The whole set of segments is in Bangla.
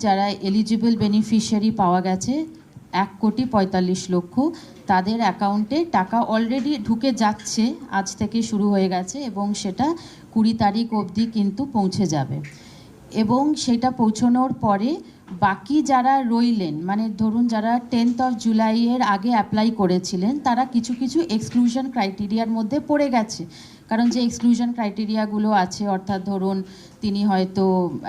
যারা এলিজিবল বেনিফিশিয়ারি পাওয়া গেছে 1,45,00,000 তাদের অ্যাকাউন্টে টাকা অলরেডি ঢুকে যাচ্ছে, আজ থেকে শুরু হয়ে গেছে এবং সেটা 20 তারিখ অবধি কিন্তু পৌঁছে যাবে। এবং সেটা পৌঁছানোর পরে বাকি যারা রইলেন, মানে ধরুন যারা 10th of জুলাইয়ের আগে অ্যাপ্লাই করেছিলেন, তারা কিছু কিছু এক্সক্লুশন ক্রাইটেরিয়ার মধ্যে পড়ে গেছে। কারণ যে এক্সক্লুশন ক্রাইটেরিয়াগুলো আছে, অর্থাৎ ধরুন তিনি হয়তো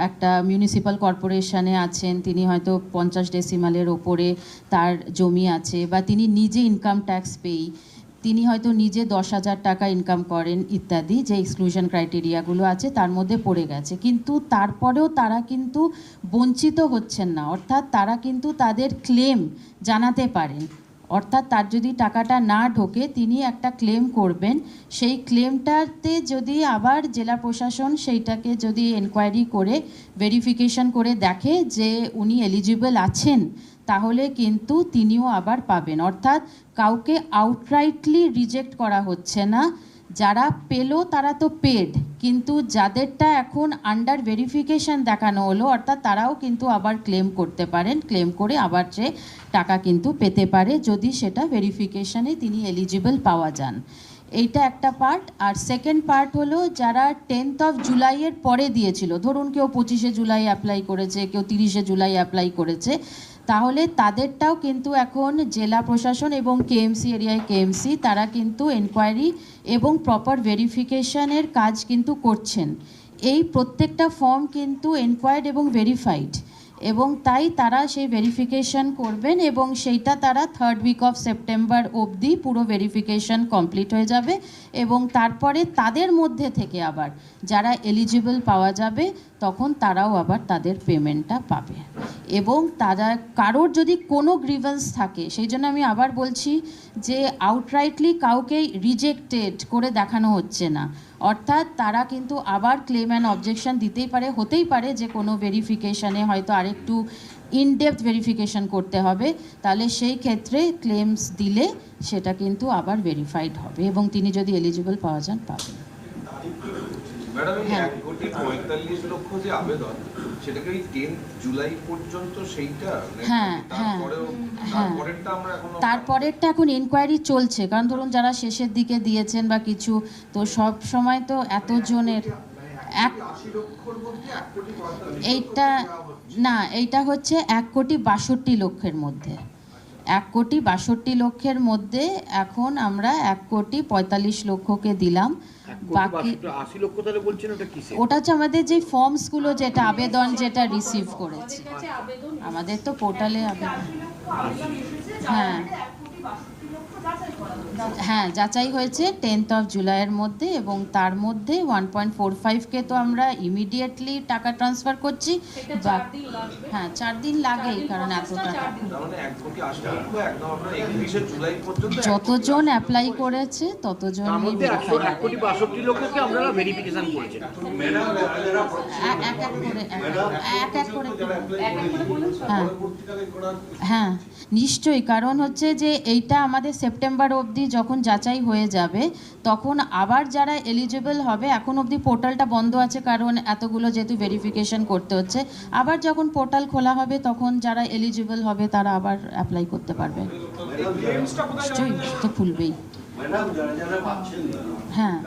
একটা মিউনিসিপ্যাল কর্পোরেশনে আছেন, তিনি হয়তো 50 ডেসিমালের ওপরে তার জমি আছে, বা তিনি নিজে ইনকাম ট্যাক্স পেই, তিনি হয়তো নিজে 10,000 টাকা ইনকাম করেন ইত্যাদি, যে এক্সক্লুশন ক্রাইটেরিয়াগুলো আছে তার মধ্যে পড়ে গেছে। কিন্তু তারপরেও তারা কিন্তু বঞ্চিত হচ্ছেন না, অর্থাৎ তারা কিন্তু তাদের ক্লেম জানাতে পারেন। অর্থাৎ তার যদি টাকাটা না ঢোকে, তিনি একটা ক্লেম করবেন, সেই ক্লেমটাতে যদি আবার জেলা প্রশাসন সেইটাকে যদি এনকোয়ারি করে ভেরিফিকেশন করে দেখে যে উনি এলিজিবল আছেন, তাহলে কিন্তু তিনিও আবার পাবেন। অর্থাৎ কাউকে আউটরাইটলি রিজেক্ট করা হচ্ছে না। যারা পেলো তারা তো পেড, কিন্তু যাদেরটা এখন আন্ডার ভেরিফিকেশন দেখানো হলো, অর্থাৎ তারাও কিন্তু আবার ক্লেম করতে পারেন, ক্লেম করে আবার যে টাকা কিন্তু পেতে পারে যদি সেটা ভেরিফিকেশনে তিনি এলিজিবল পাওয়া যান। এইটা একটা পার্ট। আর সেকেন্ড পার্ট হলো যারা 10th of জুলাইয়ের পরে দিয়েছিল, ধরুন কেউ 25শে জুলাই অ্যাপ্লাই করেছে, কেউ 30শে জুলাই অ্যাপ্লাই করেছে, তাহলে তাদেরটাও কিন্তু এখন জেলা প্রশাসন এবং কেএমসি এরিয়ায় কেএমসি তারা কিন্তু এনকোয়ারি এবং প্রপার ভেরিফিকেশনের কাজ কিন্তু করছেন। এই প্রত্যেকটা ফর্ম কিন্তু এনকোয়ার্ড এবং ভেরিফাইড, এবং তাই তারা সেই ভেরিফিকেশন করবেন এবং সেইটা তারা 3rd week of সেপ্টেম্বর অবধি পুরো ভেরিফিকেশন কমপ্লিট হয়ে যাবে। এবং তারপরে তাদের মধ্যে থেকে আবার যারা এলিজিবল পাওয়া যাবে, তখন তারাও আবার তাদের পেমেন্টটা পাবে। এবং তারা কারোর যদি কোনো গ্রিভেন্স থাকে, সেই জন্য আমি আবার বলছি যে আউটরাইটলি কাউকে রিজেক্টেড করে দেখানো হচ্ছে না। অর্থাৎ তারা কিন্তু আবার ক্লেম অ্যান্ড অবজেকশন দিতেই পারে, হতেই পারে যে কোনো ভেরিফিকেশানে হয়তো আরেকটু ইনডেপথ ভেরিফিকেশন করতে হবে, তাহলে সেই ক্ষেত্রে ক্লেমস দিলে সেটা কিন্তু আবার ভেরিফাইড হবে এবং তিনি যদি এলিজিবল পাওয়া যান পাবেন। ম্যাডাম, এই 1,45,00,000 যে আবেদন, সেটা কি 10th জুলাই পর্যন্ত সেইটা? হ্যাঁ, তারপরেরটা এখন ইনকোয়ারি চলছে। কারণ ধরুন যারা শেষের দিকে দিয়েছেন বা কিছু, তো সব সময় তো এতজনের এইটা হচ্ছে 1,62,00,000 মধ্যে, 1,62,00,000 মধ্যে এখন আমরা 1,45,00,000কে দিলাম। বাকি 80 লক্ষ তাহলে বলছেন ওটা কি? ওটা হচ্ছে আমাদের যে ফর্মসগুলো, যেটা আবেদন যেটা রিসিভ করেছি, আমাদের তো পোর্টালে আবেদন, হ্যাঁ যাচাই হয়েছে 10th of জুলাইয়ের মধ্যে, এবং তার মধ্যে 1.45কে তো আমরা ইমিডিয়েটলি টাকা ট্রান্সফার করছি। হ্যাঁ 4 দিন লাগেই, কারণ এত টাকা যতজন অ্যাপ্লাই করেছে ততজনই ভেরিফিকেশন করেছেন। এক এক করে হ্যাঁ নিশ্চয়ই। কারণ হচ্ছে যে এইটা আমাদের সেপ্টেম্বর অবধি যখন যাচাই হয়ে যাবে, তখন আবার যারা এলিজিবল হবে, এখন অবধি পোর্টালটা বন্ধ আছে কারণ এতগুলো যেহেতু ভেরিফিকেশন করতে হচ্ছে, আবার যখন পোর্টাল খোলা হবে তখন যারা এলিজিবল হবে তারা আবার অ্যাপ্লাই করতে পারবে। নিশ্চয়ই তো খুলবেই। হ্যাঁ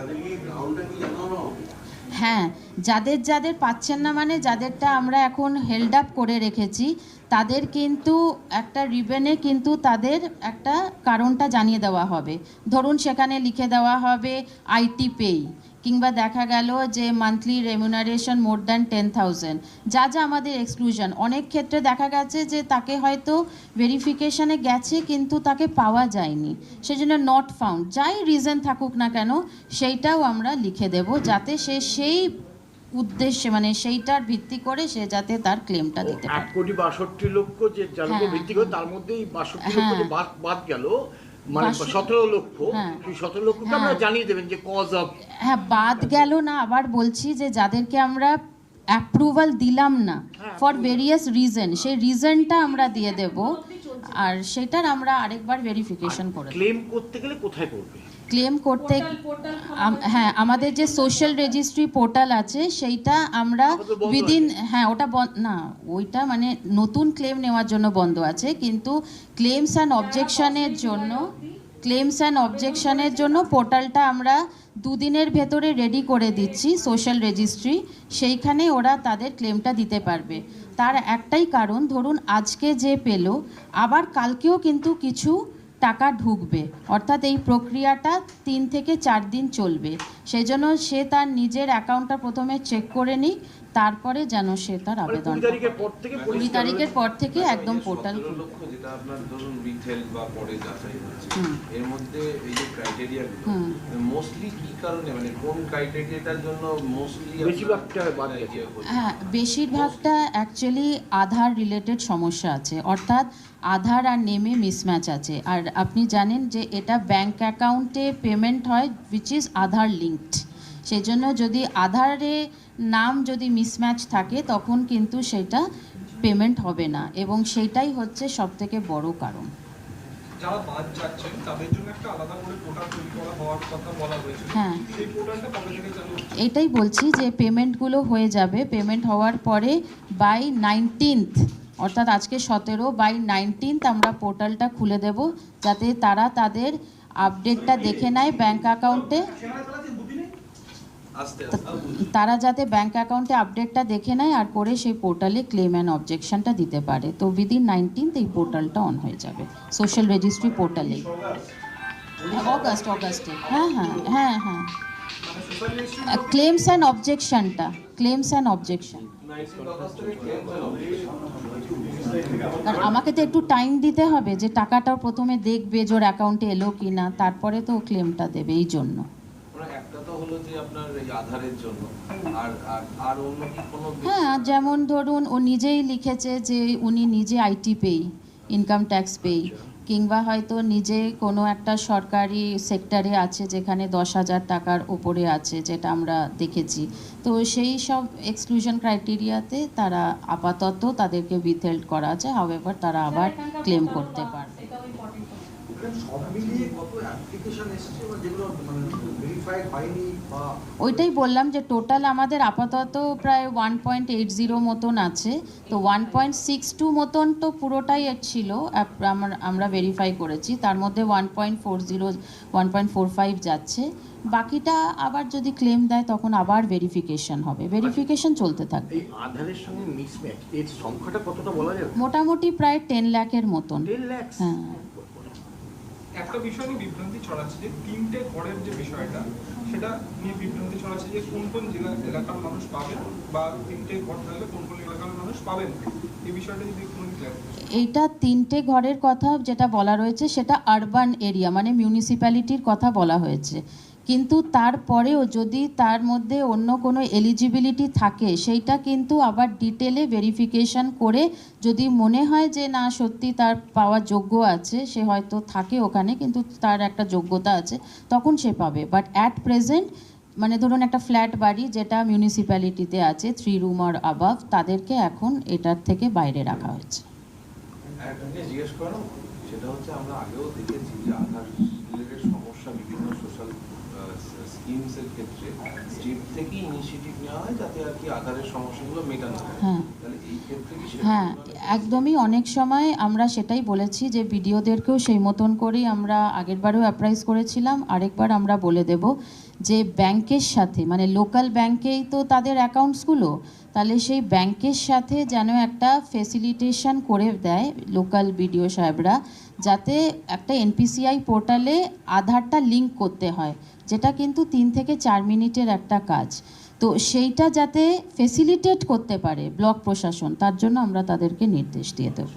হ্যাঁ, যাদের যাদের পাচ্ছেন না, মানে যাদেরটা আমরা এখন হেল্ড আপ করে রেখেছি, তাদের কিন্তু একটা রিবেনে কিন্তু তাদের একটা কারণটা জানিয়ে দেওয়া হবে। ধরুন সেখানে লিখে দেওয়া হবে আইটি পেই, কিংবা দেখা গেল যে মান্থলি রেমুনারেশন মোর দ্যান 10,000, যা যা আমাদের এক্সক্লুশন। অনেক ক্ষেত্রে দেখা গেছে যে তাকে হয়তো ভেরিফিকেশানে গেছে কিন্তু তাকে পাওয়া যায়নি, সেজন্য নট ফাউন্ড, যাই রিজন থাকুক না কেন সেইটাও আমরা লিখে দেব, যাতে সে সেই উদ্দেশ্যে, মানে সেইটার ভিত্তি করে সে যাতে তার ক্লেমটা দিতে পারে। 1,62,00,000 যে যার উপর ভিত্তি করে, তার মধ্যে 62,00,000 যে বাদ গেল, মানে 17 লক্ষ, সেই 17 লক্ষকে আমরা জানিয়ে দেবেন যে কজ অফ। হ্যাঁ বাদ গেল না, আবার বলছি যে যাদেরকে আমরা অ্যাপ্রুভাল দিলাম না ফর ভেরিয়াস রিজন, সেই রিজনটা আমরা দিয়ে দেব, আর সেটার আমরা আরেকবার ভেরিফিকেশন করে। ক্লেম করতে গেলে কোথায় করবে? ক্লেম করতে হ্যাঁ, আমাদের যে সোশ্যাল রেজিস্ট্রি পোর্টাল আছে সেইটা আমরা আমাদের বন্ধ উইদিন, আছে। হ্যাঁ ওটা না ওইটা মানে নতুন ক্লেম নেওয়ার জন্য বন্ধ আছে, কিন্তু ক্লেমস অ্যান্ড অবজেকশনের জন্য পোর্টালটা আমরা দুদিনের ভেতরে রেডি করে দিচ্ছি সোশ্যাল রেজিস্ট্রি, সেইখানে ওরা তাদের ক্লেমটা দিতে পারবে। তার একটাই কারণ, ধরুন আজকে যে পেলো আবার কালকেও কিন্তু কিছু টাকা ঢুকবে, অর্থাৎ এই প্রক্রিয়াটা 3 থেকে 4 দিন চলবে। সেই জন্য সে তার নিজের অ্যাকাউন্টটা প্রথমে চেক করে নিক, তারপরে যেন সে তার মানে আবেদন 20 তারিখের পর থেকে 20 তারিখের পর থেকে একদম পোর্টাল 17 লক্ষ যেটা আপনার ধরুন রিটেল বা পরে যাচাই হচ্ছে, হুম। এর মধ্যে এই যে ক্রাইটেরিয়াগুলো হুম। মোস্টলি কি কারণে, মানে কোন ক্রাইটেরিয়াটার জন্য মোস্টলি বেশিরভাগটা বাদ গেছে। হ্যাঁ, বেশিরভাগটা অ্যাকচুয়ালি আধার রিলেটেড সমস্যা আছে, অর্থাৎ আধার আর নেমে মিসম্যাচ আছে। আর আপনি জানেন যে এটা ব্যাংক অ্যাকাউন্টে পেমেন্ট হয় উইচ ইজ আধার লিঙ্কড, সেই জন্য যদি আধারে নাম যদি মিসম্যাচ থাকে তখন কিন্তু সেটা পেমেন্ট হবে না, এবং সেইটাই হচ্ছে সবথেকে বড় কারণ। যারা বাদ যাচ্ছেন তাদের জন্য একটা আলাদা করে পোর্টাল তৈরি করা হওয়ার কথা বলা হয়েছে। হ্যাঁ। সেই পোর্টালটা কবে থেকে চালু হচ্ছে? এটাই বলছি যে পেমেন্টগুলো হয়ে যাবে, পেমেন্ট হওয়ার পরে বাই 19th, অর্থাৎ আজকে 17, বাই 19th আমরা পোর্টালটা খুলে দেব, যাতে তারা তাদের আপডেটটা দেখে নেয় ব্যাংক অ্যাকাউন্টে, আস্তে আস্তে তারা যাতে ব্যাংক অ্যাকাউন্টে আপডেটটা দেখে নেয় আর করে সেই পোর্টালে ক্লেম অ্যান্ড অবজেকশনটা দিতে পারে। তো উইদিন 19th এই পোর্টালটা অন হয়ে যাবে সোশ্যাল রেজিস্ট্রি পোর্টালে। অগাস্টে হ্যাঁ হ্যাঁ হ্যাঁ হ্যাঁ, ক্লেমস অ্যান্ড অবজেকশন। আর আমাকে তো একটু টাইম দিতে হবে, যে টাকাটা প্রথমে দেখবে যে ওর অ্যাকাউন্টে এলো কি না, তারপরে তো ক্লেমটা দেবে, এই জন্য। মানে একটা তো হলো যে আপনার এই আধারের জন্য, আর আর আর অন্য কি কোনো হ্যাঁ, যেমন ধরুন ও নিজেই লিখেছে যে উনি নিজে আইটি পেই, ইনকাম ট্যাক্স পেই, কিংবা হয়তো নিজে কোনো একটা সরকারি সেক্টরে আছে যেখানে 10,000 টাকার ওপরে আছে, যেটা আমরা দেখেছি। তো সেই সব এক্সক্লুশন ক্রাইটেরিয়াতে তারা আপাতত তাদেরকে উইথহেল্ড করা আছে, হাউএভার তারা আবার ক্লেম করতে পারবে। সব মিলিয়ে কত অ্যাপ্লিকেশন এসেছে বা যেগুলো মানে ভেরিফাইড হয়নি বা ওইটাই বললাম যে টোটাল আমাদের আপাতত প্রায় 1.80 মতন আছে, তো 1.62 মতন তো পুরোটাই ছিল আমরা ভেরিফাই করেছি, তার মধ্যে 1.40 1.45 যাচ্ছে, বাকিটা আবার যদি ক্লেম দেয় তখন আবার ভেরিফিকেশন হবে, ভেরিফিকেশন চলতে থাকবে। এই আধারের সঙ্গে মিসম্যাচ এর সংখ্যাটা কতটা বলা যাবে? মোটামুটি প্রায় 10 লাখের মতন। 10 লাখ। হ্যাঁ। একটা বিষয় নিয়ে বিভ্রান্তি ছড়াচ্ছে যে 3টে ঘরের যে বিষয়টা, সেটা নিয়ে বিভ্রান্তি ছড়াচ্ছে যে কোন কোন এলাকার মানুষ পাবেন, বা 3টে ঘর থাকলে কোন কোন এলাকার মানুষ পাবেন, এই বিষয়টা যদি একটু ক্লিয়ার। এইটা 3টে ঘরের কথা যেটা বলা রয়েছে সেটা আরবান এরিয়া মানে মিউনিসিপ্যালিটির কথা বলা হয়েছে, কিন্তু তারপরেও যদি তার মধ্যে অন্য কোনো এলিজিবিলিটি থাকে সেইটা কিন্তু আবার ডিটেলে ভেরিফিকেশন করে যদি মনে হয় যে না সত্যি তার পাওয়ার যোগ্য আছে, সে হয়তো থাকে ওখানে কিন্তু তার একটা যোগ্যতা আছে, তখন সে পাবে। বাট অ্যাট প্রেজেন্ট মানে ধরুন একটা ফ্ল্যাট বাড়ি যেটা মিউনিসিপ্যালিটিতে আছে 3 রুম আর অ্যাবাভ, তাদেরকে এখন এটার থেকে বাইরে রাখা হয়েছে। একটা জিনিস জিজ্ঞেস করানো, সেটা হচ্ছে আমরা আগেও দেখেছি যে আধার রিলেটেড সমস্যা বিভিন্ন সোশ্যাল স্কিমসের ক্ষেত্রে স্টেট থেকে ইনিশিয়েটিভ নেওয়া হয় যাতে আর কি আধারের সমস্যাগুলো মেটানো হয়। হ্যাঁ। তাহলে এই ক্ষেত্রে কি হ্যাঁ, একদমই, অনেক সময় আমরা সেটাই বলেছি যে বিডিওদেরকেও সেই মতন করেই আমরা আগেরবারেও অ্যাপ্রাইজ করেছিলাম, আরেকবার আমরা বলে দেব যে ব্যাংকের সাথে মানে লোকাল ব্যাংকেই তো তাদের অ্যাকাউন্টসগুলো, তাহলে সেই ব্যাংকের সাথে যেন একটা ফেসিলিটেশন করে দেয় লোকাল বিডিও সাহেবরা, যাতে একটা এনপিসিআই পোর্টালে আধারটা লিঙ্ক করতে হয়, যেটা কিন্তু 3 থেকে 4 মিনিটের একটা কাজ। তো সেইটা যাতে ফেসিলিটেট করতে পারে ব্লক প্রশাসন, তার জন্য আমরা তাদেরকে নির্দেশ দিয়ে দেবো।